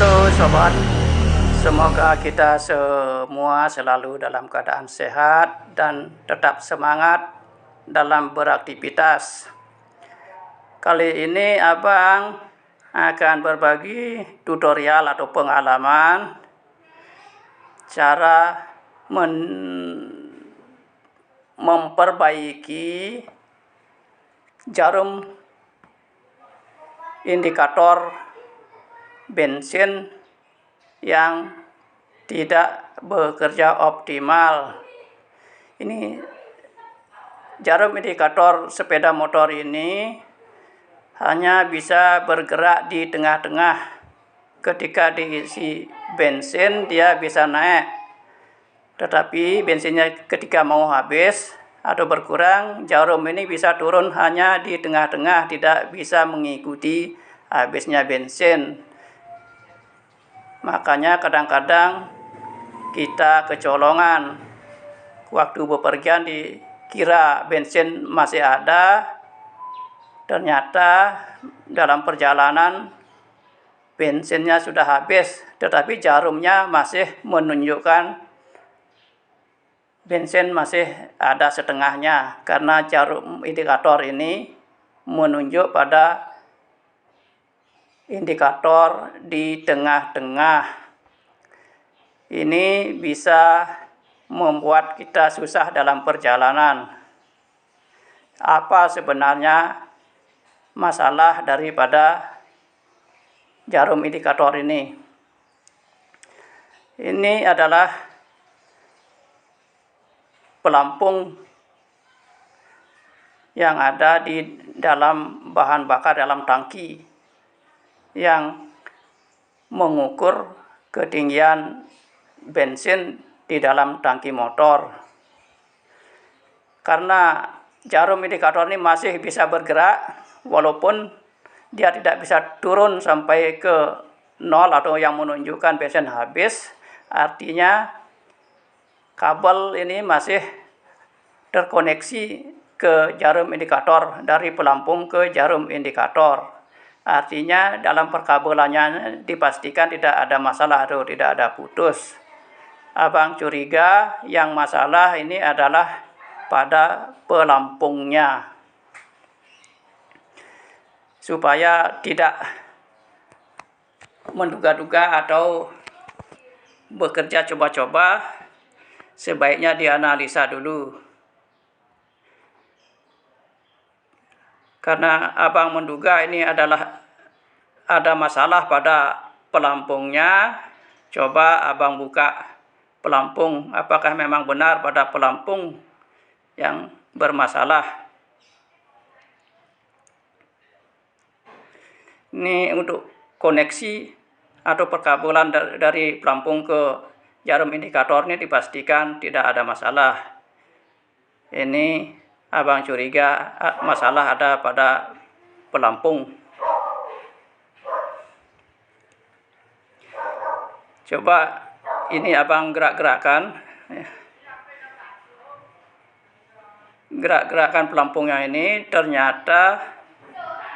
Halo sobat, semoga kita semua selalu dalam keadaan sehat dan tetap semangat dalam beraktivitas. Kali ini Abang akan berbagi tutorial atau pengalaman cara memperbaiki jarum indikator bensin yang tidak bekerja optimal. Ini jarum indikator sepeda motor ini hanya bisa bergerak di tengah-tengah. Ketika diisi bensin dia bisa naik, tetapi bensinnya ketika mau habis atau berkurang, jarum ini bisa turun hanya di tengah-tengah, tidak bisa mengikuti habisnya bensin. Makanya kadang-kadang kita kecolongan. Waktu bepergian dikira bensin masih ada, ternyata dalam perjalanan bensinnya sudah habis, tetapi jarumnya masih menunjukkan bensin masih ada setengahnya, karena jarum indikator ini menunjuk pada indikator di tengah-tengah. Ini bisa membuat kita susah dalam perjalanan. Apa sebenarnya masalah daripada jarum indikator ini? Ini adalah pelampung yang ada di dalam bahan bakar dalam tangki yang mengukur ketinggian bensin di dalam tangki motor. Karena jarum indikator ini masih bisa bergerak walaupun dia tidak bisa turun sampai ke 0 atau yang menunjukkan bensin habis, artinya kabel ini masih terkoneksi ke jarum indikator, dari pelampung ke jarum indikator. Artinya dalam perkabelannya dipastikan tidak ada masalah atau tidak ada putus. Abang curiga yang masalah ini adalah pada pelampungnya. Supaya tidak menduga-duga atau bekerja coba-coba, sebaiknya dianalisa dulu. Karena abang menduga ini adalah ada masalah pada pelampungnya, coba abang buka pelampung, apakah memang benar pada pelampung yang bermasalah. Ini untuk koneksi atau perkabelan dari pelampung ke jarum indikator ini dipastikan tidak ada masalah. Ini abang curiga masalah ada pada pelampung. Coba ini abang gerak-gerakkan. Gerak-gerakkan pelampungnya ini, ternyata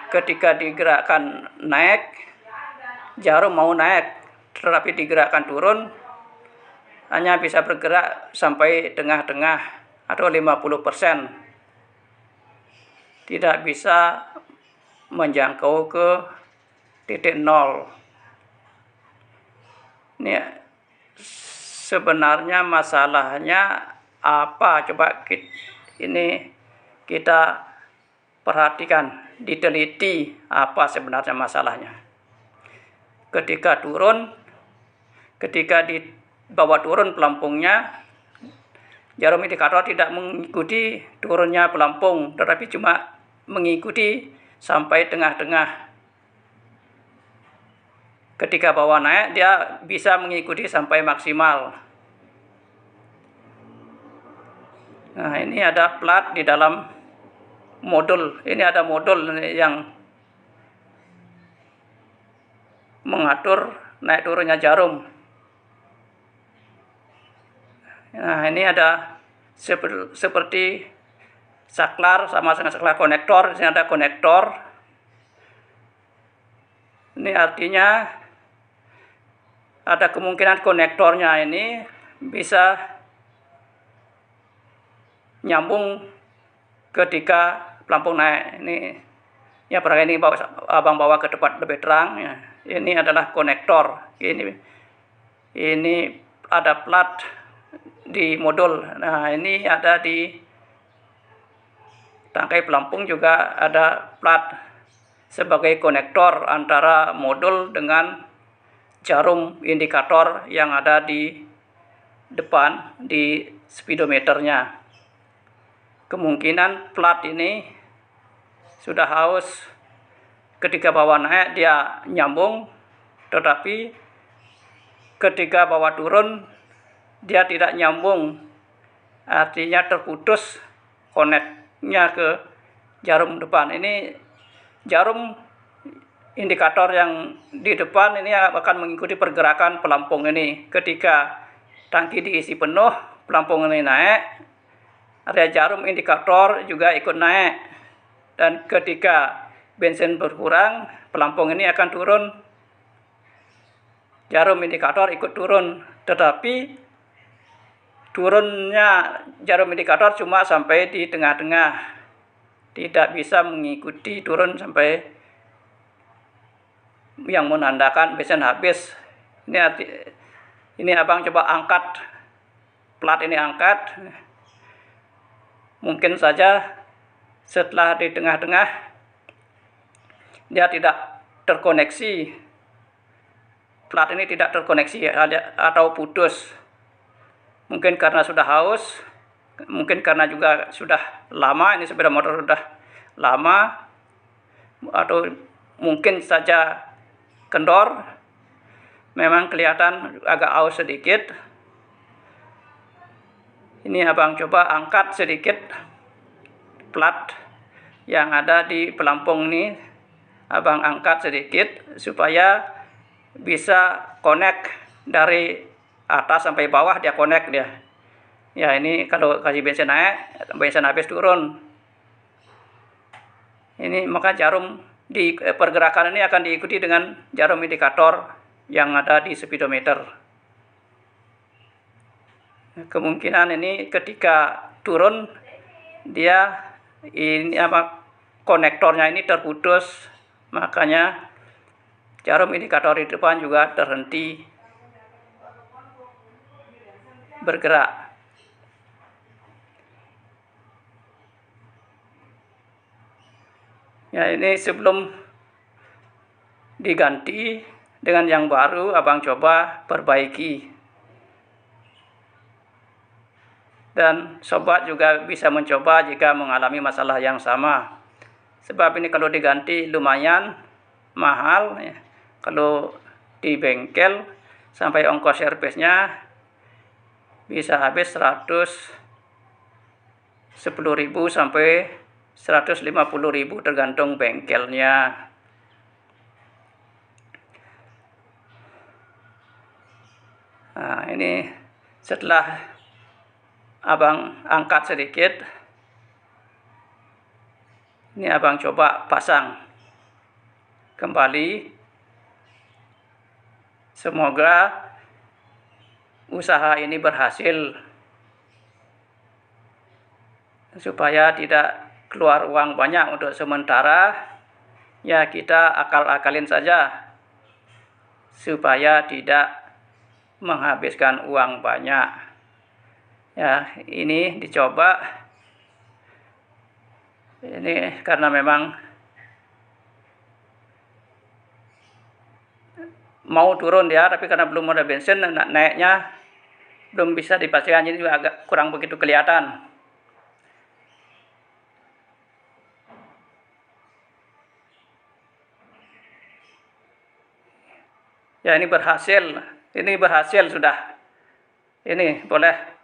ketika digerakkan naik, jarum mau naik, tetapi digerakkan turun hanya bisa bergerak sampai tengah-tengah atau 50%. Tidak bisa menjangkau ke titik 0. Ini sebenarnya masalahnya apa? Coba ini kita perhatikan, diteliti apa sebenarnya masalahnya. Ketika dibawa turun pelampungnya, jarum indikator tidak mengikuti turunnya pelampung, tetapi cuma mengikuti sampai tengah-tengah. Ketika bawa naik, dia bisa mengikuti sampai maksimal. Nah, ini ada plat di dalam modul. Ini ada modul yang mengatur naik turunnya jarum. Nah, ini ada seperti saklar sama dengan saklar konektor. Di sini ada konektor. Ini artinya ada kemungkinan konektornya ini bisa nyambung ketika pelampung naik. Ini ya, perangkat ini abang bawa ke tempat lebih terang ya. Ini adalah konektor. Ini ada plat di modul. Nah, ini ada di tangkai pelampung juga ada plat sebagai konektor antara modul dengan jarum indikator yang ada di depan di speedometernya. Kemungkinan plat ini sudah haus, ketika bawa naik dia nyambung, tetapi ketika bawa turun dia tidak nyambung, artinya terputus koneknya ke jarum depan. Ini jarum indikator yang di depan ini akan mengikuti pergerakan pelampung ini. Ketika tangki diisi penuh, pelampung ini naik, area jarum indikator juga ikut naik. Dan ketika bensin berkurang, pelampung ini akan turun, jarum indikator ikut turun. Tetapi turunnya jarum indikator cuma sampai di tengah-tengah, tidak bisa mengikuti turun sampai yang menandakan bensin habis. Ini abang coba angkat plat ini, angkat. Mungkin saja setelah di tengah-tengah dia tidak terkoneksi, plat ini tidak terkoneksi atau putus. Mungkin karena sudah haus, mungkin karena juga sudah lama, ini sepeda motor sudah lama, atau mungkin saja kendor, memang kelihatan agak haus sedikit. Ini abang coba angkat sedikit plat yang ada di pelampung ini, abang angkat sedikit supaya bisa connect dari atas sampai bawah, dia connect dia. Ya, ini kalau kasih bensin naik, bensin habis turun. Ini maka jarum di pergerakan ini akan diikuti dengan jarum indikator yang ada di speedometer. Kemungkinan ini ketika turun dia ini konektornya ini terputus, makanya jarum indikator di depan juga terhenti bergerak. Ya, ini sebelum diganti dengan yang baru, abang coba perbaiki. Dan sobat juga bisa mencoba jika mengalami masalah yang sama. Sebab ini kalau diganti lumayan mahal ya. Kalau di bengkel sampai ongkos servisnya bisa habis 110.000 sampai 150.000 tergantung bengkelnya. Nah, ini setelah abang angkat sedikit, ini abang coba pasang kembali. Semoga usaha ini berhasil supaya tidak keluar uang banyak untuk sementara. Ya, kita akal-akalin saja supaya tidak menghabiskan uang banyak. Ya, ini dicoba. Ini karena memang mau turun dia, tapi karena belum ada bensin, naiknya belum bisa dipastikan, jadi juga agak kurang begitu kelihatan. Ya, ini berhasil sudah. Ini boleh